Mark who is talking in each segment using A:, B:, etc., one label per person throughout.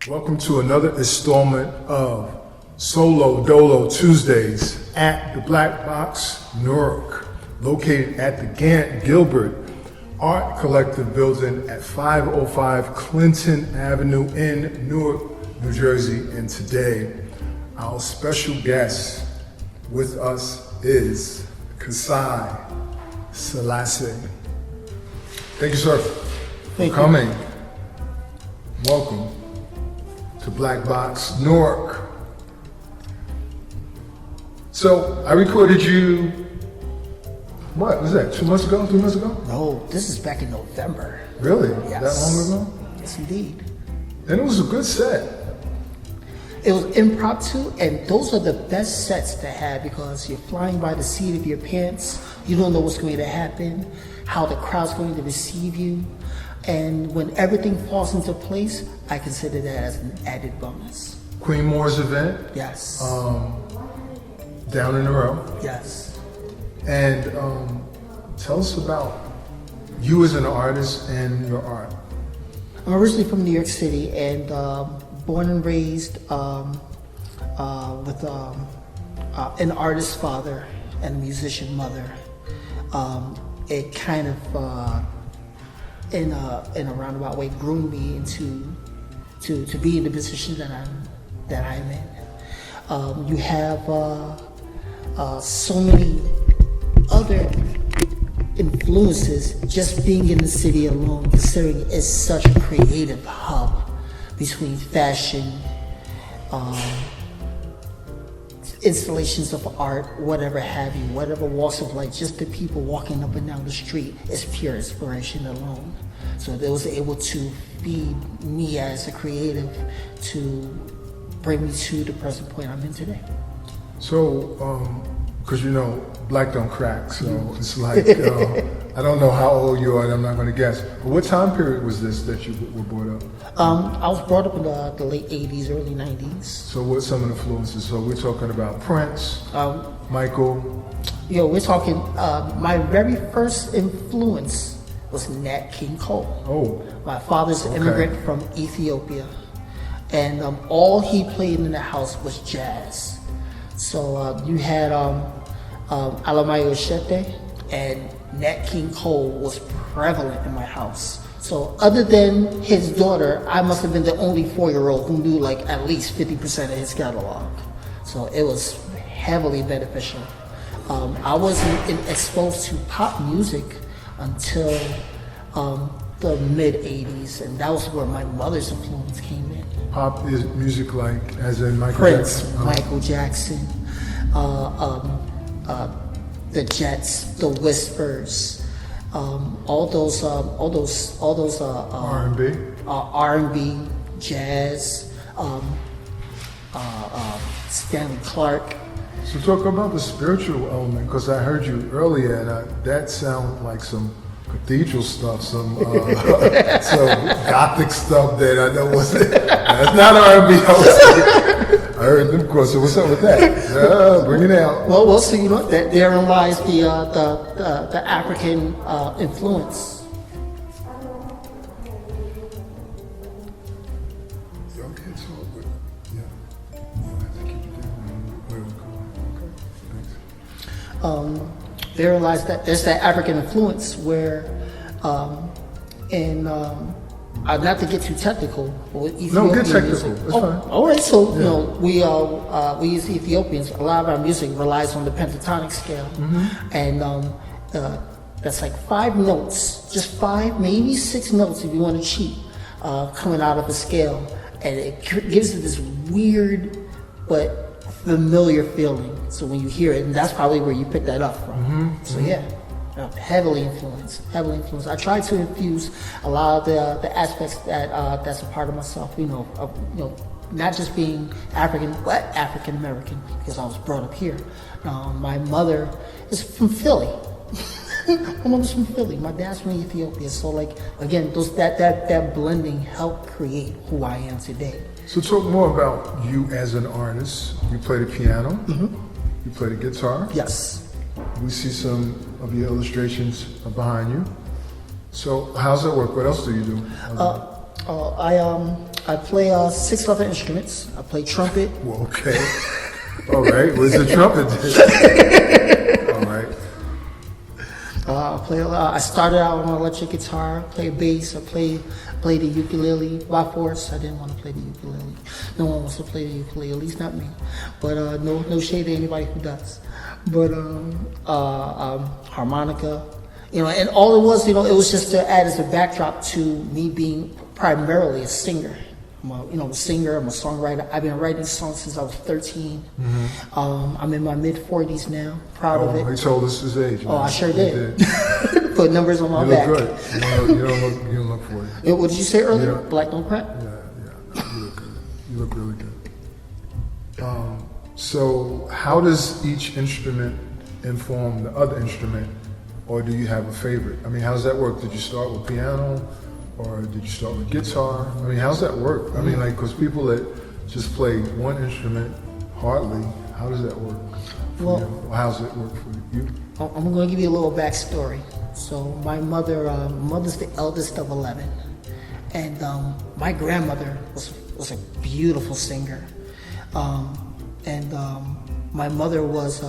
A: Welcome to another installment of Solo Dolo Tuesdays at the Black Box, Newark, located at the Gant Gilbert Art Collective building at 505 Clinton Avenue in Newark, New Jersey. And today, our special guest with us is Kassaye Selassie. Thank you, sir, for coming. Welcome to Black Box, Newark. So I recorded you, what was that, 2 months ago, 3 months ago?
B: No, this is back in November.
A: Really?
B: Yes.
A: That long ago?
B: Yes, indeed.
A: And it was a good set.
B: It was impromptu, and those are the best sets to have because you're flying by the seat of your pants. You don't know what's going to happen, how the crowd's going to receive you. And when everything falls into place, I consider that as an added bonus.
A: Queen Moore's event.
B: Yes.
A: Down in the row.
B: Yes.
A: And tell us about you as an artist and your art.
B: I'm originally from New York City and born and raised with an artist father and a musician mother. It kind of in a roundabout way groomed me to be in the position that I'm in. You have so many other influences just being in the city alone, considering it's such a creative hub between fashion, installations of art, whatever have you, whatever walks of life, just the people walking up and down the street is pure inspiration alone. So it was able to feed me as a creative to bring me to the present point I'm in today.
A: So, because you know, black don't crack, so it's like, I don't know how old you are and I'm not going to guess. But what time period was this that you were brought up?
B: I was brought up in the late 80s, early 90s.
A: So what's some of the influences? So we're talking about Prince, Michael.
B: We're talking, my very first influence was Nat King Cole.
A: Oh.
B: My father's an immigrant from Ethiopia. And all he played in the house was jazz. So you had Alamayo Shete, and Nat King Cole was prevalent in my house. So other than his daughter, I must have been the only 4-year-old who knew like at least 50% of his catalog. So it was heavily beneficial. I wasn't exposed to pop music until the mid 80s, and that was where my mother's influence came in.
A: Pop is music like, as in Michael
B: Prince,
A: Jackson?
B: Michael Jackson, the Jets, the Whispers, all those R&B, jazz, Stanley Clarke.
A: So talk about the spiritual element, because I heard you earlier, and that sounded like some cathedral stuff, some gothic stuff that I know wasn't. That's not R&B. I heard them cross. So what's up with that? Bring it out.
B: Well, so you know that therein lies the African influence. Therein lies that there's that African influence where, not to get too technical,
A: no, get technical. It's fine.
B: All right, so you know we as Ethiopians, a lot of our music relies on the pentatonic scale, and that's like 5 notes, just 5, maybe 6 notes if you want to cheat, coming out of a scale, and it gives it this weird but familiar feeling. So when you hear it, and that's probably where you pick that up from. So heavily influenced. I try to infuse a lot of the aspects that's a part of myself. You know, not just being African, but African American, because I was brought up here. My mother is from Philly. My mother's from Philly. My dad's from Ethiopia. So like again, that blending helped create who I am today.
A: So talk more about you as an artist. You play the piano. You play the guitar.
B: Yes.
A: We see some of your illustrations behind you. So how's that work? What else do you do?
B: I play 6 other instruments. I play trumpet.
A: Well, okay. All right. Where's the trumpet? All right.
B: I started out on electric guitar, play bass, I play the ukulele. By force, I didn't want to play the ukulele. No one wants to play the ukulele, at least not me. But no shade to anybody who does. But harmonica, and all it was, it was just to add as a backdrop to me being primarily a singer. I'm a singer, I'm a songwriter. I've been writing songs since I was 13. Mm-hmm. I'm in my mid-40s now, proud of it.
A: He told us his age. Man.
B: Oh, I sure did. Put numbers on my back.
A: You look good. You don't look 40.
B: What did you say earlier?
A: Yeah.
B: Black don't crack?
A: Yeah. You look good. You look really good. So how does each instrument inform the other instrument, or do you have a favorite? I mean, how does that work? Did you start with piano? Or did you start with guitar? I mean, how's that work? I mean, because people that just play one instrument, hardly, how does that work for you? Or how's it work for you?
B: I'm going to give you a little backstory. So my mother's the eldest of 11. And my grandmother was a beautiful singer. My mother was,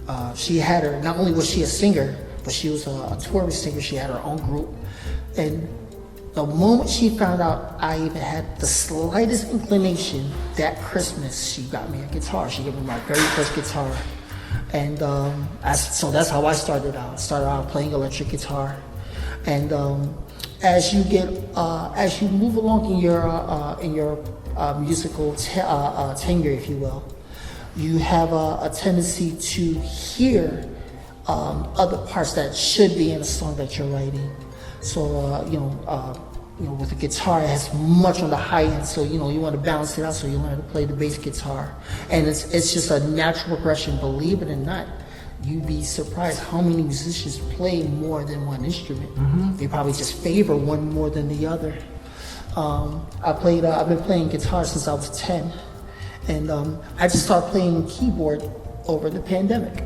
B: not only was she a singer, but she was a touring singer. She had her own group. And the moment she found out I even had the slightest inclination, that Christmas, she got me a guitar. She gave me my very first guitar. And so that's how I started out. I started out playing electric guitar. And as you move along in your musical tenure, if you will, you have a tendency to hear other parts that should be in a song that you're writing. So, with the guitar, it has much on the high end. So, you want to balance it out. So you learn to play the bass guitar, and it's just a natural progression. Believe it or not, you'd be surprised how many musicians play more than one instrument. Mm-hmm. They probably just favor one more than the other. I've been playing guitar since I was 10, and I just started playing keyboard over the pandemic.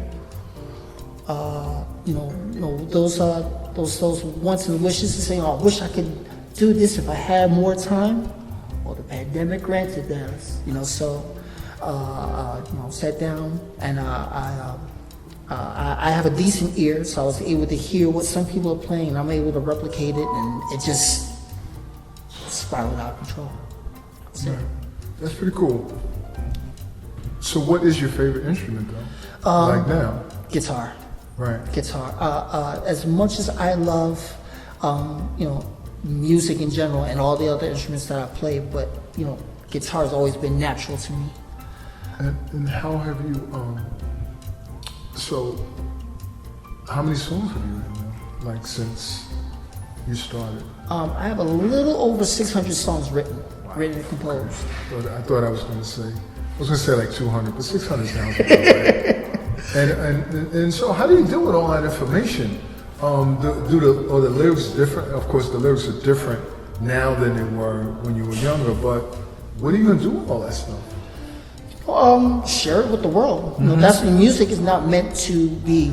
B: Those wants and wishes to say, oh, I wish I could do this if I had more time. Well, the pandemic granted that, sat down and I have a decent ear, so I was able to hear what some people are playing. I'm able to replicate it, and it just spiraled out of control.
A: That's pretty cool. So what is your favorite instrument, though? Like now?
B: Guitar.
A: Right.
B: Guitar. As much as I love, music in general and all the other instruments that I play, but guitar has always been natural to me.
A: And how have you? So, how many songs have you written now? Like since you started?
B: I have a little over 600 songs written and composed.
A: I thought I was going to say like 200, but 600 sounds about right. And so, how do you deal with all that information? Are the lyrics different? Of course, the lyrics are different now than they were when you were younger. But what are you going to do with all that stuff?
B: Share it with the world. Mm-hmm. That's what music is not meant to be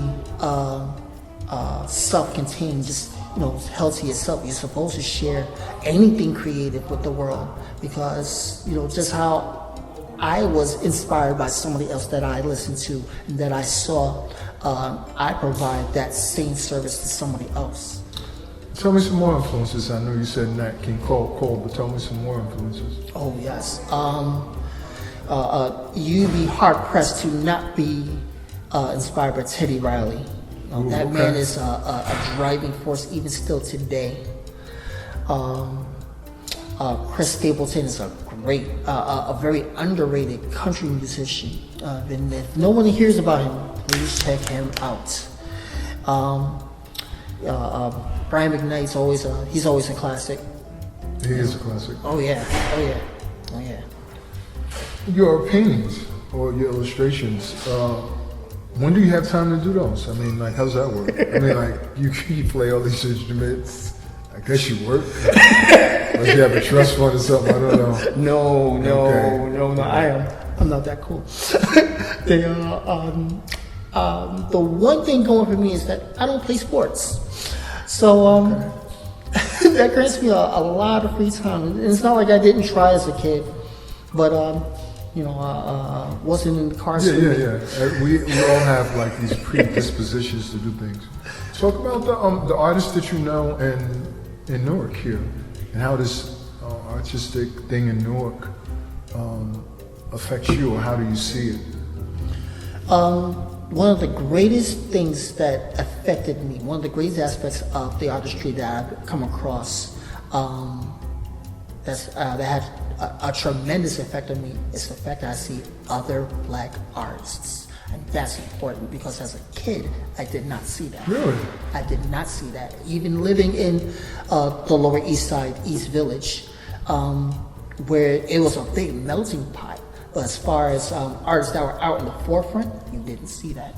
B: self-contained, just held to yourself. You're supposed to share anything creative with the world, because just how I was inspired by somebody else that I listened to and that I saw. I provide that same service to somebody else.
A: Tell me some more influences. I know you said Nat King Cole, but tell me some more influences.
B: Oh yes. You'd be hard pressed to not be inspired by Teddy Riley. That man is a driving force even still today. Chris Stapleton is a great, a very underrated country musician. And if no one hears about him, please check him out. Brian McKnight's he's always a classic.
A: He is a classic.
B: Oh yeah.
A: Your paintings or your illustrations, when do you have time to do those? I mean, like, how's that work? I mean, like, you play all these instruments. I guess you work. Unless you have a trust fund or something, I don't know.
B: No, I'm not that cool. The one thing going for me is that I don't play sports. So That grants me a lot of free time. And it's not like I didn't try as a kid, but wasn't in the car.
A: Yeah. We all have like these predispositions to do things. Talk about the artists that you know in Newark here, and how this artistic thing in Newark affects you, or how do you see it?
B: One of the greatest things that affected me, one of the greatest aspects of the artistry that I've come across, that had a tremendous effect on me, is the fact that I see other black artists. And that's important because as a kid, I did not see that.
A: Really?
B: I did not see that. Even living in the Lower East Side, East Village, where it was a big melting pot. But as far as artists that were out in the forefront, you didn't see that.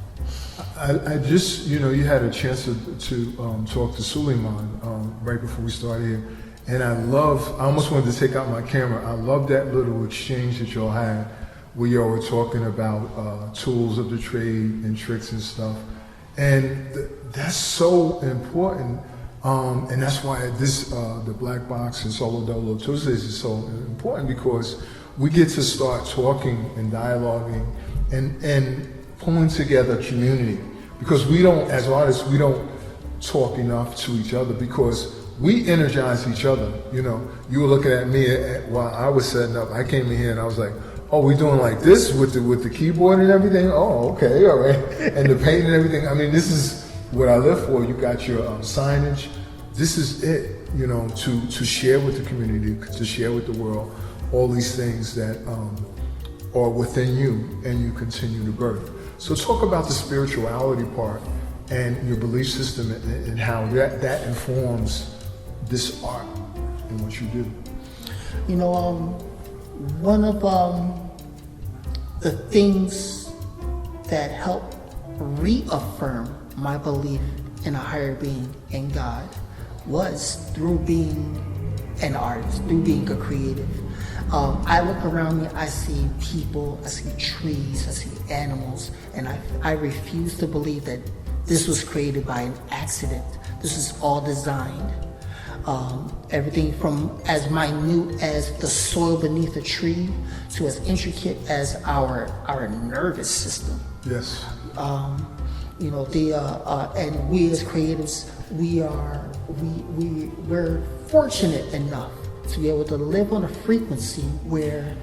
A: I just, you had a chance to talk to Suleiman right before we started here. And I almost wanted to take out my camera. I love that little exchange that y'all had where y'all were talking about tools of the trade and tricks and stuff. And that's so important. And that's why the Black Box and Solo Dolo Tuesdays is so important, because we get to start talking and dialoguing and pulling together a community. Because as artists, we don't talk enough to each other, because we energize each other. You were looking at me while I was setting up. I came in here and I was like, oh, we're doing like this with the keyboard and everything? Oh, okay, all right. And the paint and everything. I mean, this is what I live for. You got your signage. This is it, to share with the community, to share with the world all these things that are within you and you continue to birth. So talk about the spirituality part and your belief system and how that informs this art and what you do.
B: One of the things that helped reaffirm my belief in a higher being, in God, was through being an artist, through being a creative. I look around me, I see people, I see trees, I see animals, and I refuse to believe that this was created by an accident. This is all designed. Everything from as minute as the soil beneath a tree to as intricate as our nervous system.
A: Yes.
B: And we as creatives, we're fortunate enough to be able to live on a frequency where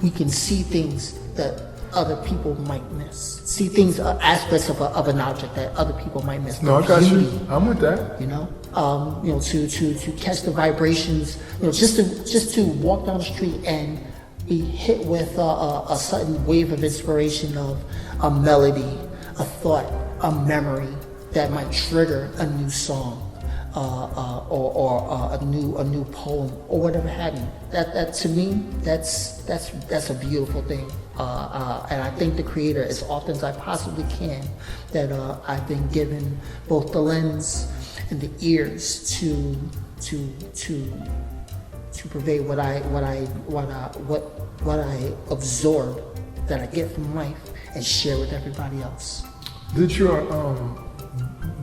B: we can see things that other people might miss. See things, aspects of an object that other people might miss.
A: No, I got you. I'm with that.
B: To catch the vibrations, just to walk down the street and be hit with a sudden wave of inspiration of a melody, a thought, a memory that might trigger a new song, or a new poem, or whatever have you. That to me, that's a beautiful thing. And I thank the Creator as often as I possibly can that I've been given both the lens and the ears to purvey what I absorb, that I get from life, and share with everybody else.
A: Did your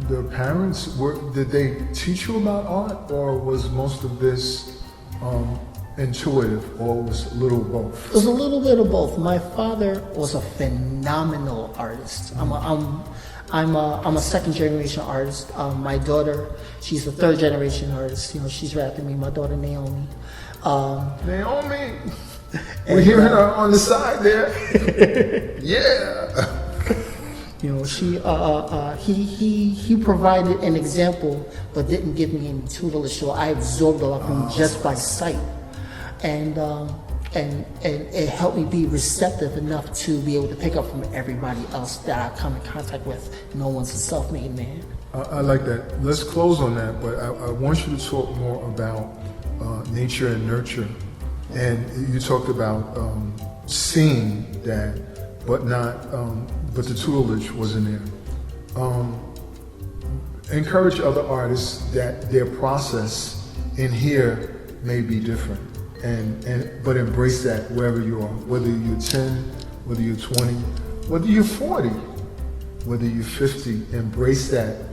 A: the parents did they teach you about art, or was most of this intuitive, or was a little of both?
B: It was a little bit of both. My father was a phenomenal artist. I'm a second generation artist. My daughter, she's a third generation artist. She's right after me. My daughter Naomi.
A: Naomi, we're hearing her on the side there. Yeah.
B: He provided an example, but didn't give me any tutelage. So I absorbed a lot from him just by sight, and it helped me be receptive enough to be able to pick up from everybody else that I come in contact with. No one's a self-made man.
A: I like that. Let's close on that, but I want you to talk more about nature and nurture. And you talked about seeing that, but the tutelage wasn't there. Encourage other artists that their process in here may be different, but embrace that wherever you are, whether you're 10, whether you're 20, whether you're 40, whether you're 50, embrace that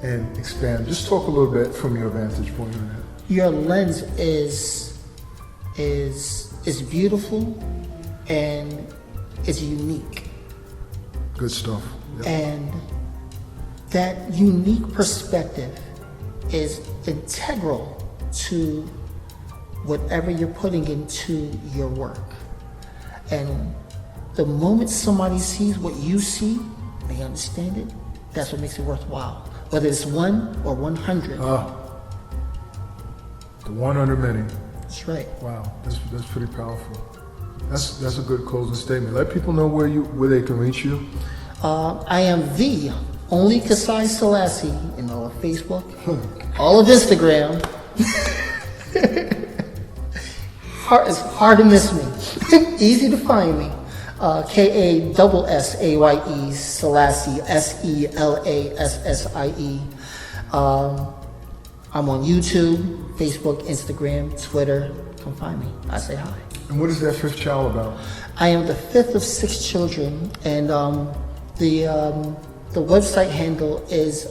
A: and expand. Just talk a little bit from your vantage point on that.
B: Your lens is beautiful and is unique.
A: Good stuff. Yep.
B: And that unique perspective is integral to whatever you're putting into your work. And the moment somebody sees what you see, they understand it, that's what makes it worthwhile. Whether it's 1 or 100.
A: The one under many.
B: That's right.
A: Wow, that's pretty powerful. That's a good closing statement. Let people know where they can reach you.
B: I am the only Kassaye Selassie in all of Facebook, all of Instagram. It's hard to miss me. Easy to find me. Kassaye Selassie, Selassie. I'm on YouTube, Facebook, Instagram, Twitter. Come find me. I say hi.
A: And what is that fifth child about?
B: I am the fifth of 6 children, and the website handle is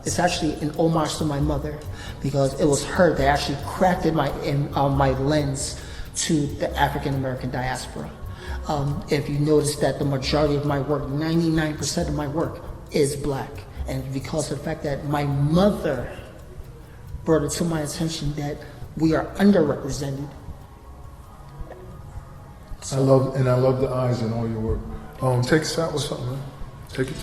B: it's actually an homage to my mother, because it was her that actually crafted my lens to the African American diaspora. If you notice that the majority of my work, 99% of my work, is black, and because of the fact that my mother brought it to my attention that we are underrepresented.
A: I love the eyes in all your work. Take us out with something, man. Take it.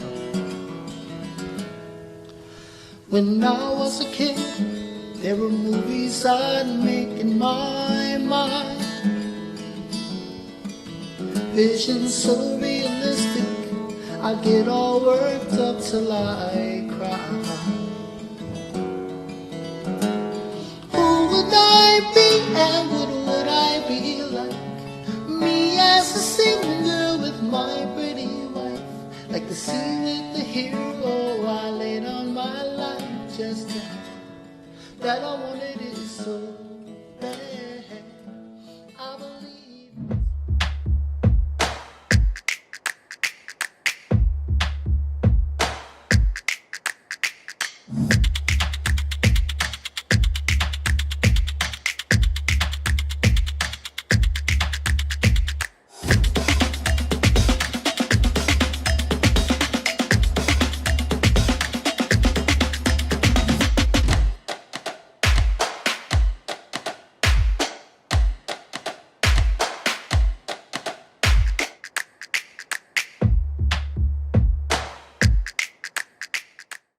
B: When I was a kid, there were movies I'd make in my mind. Visions so realistic, I get all worked up till I cry. Who would I be and what would I be like? Me as a single girl with my pretty wife, like the scene with the hero. I laid on my life just that I wanted it so.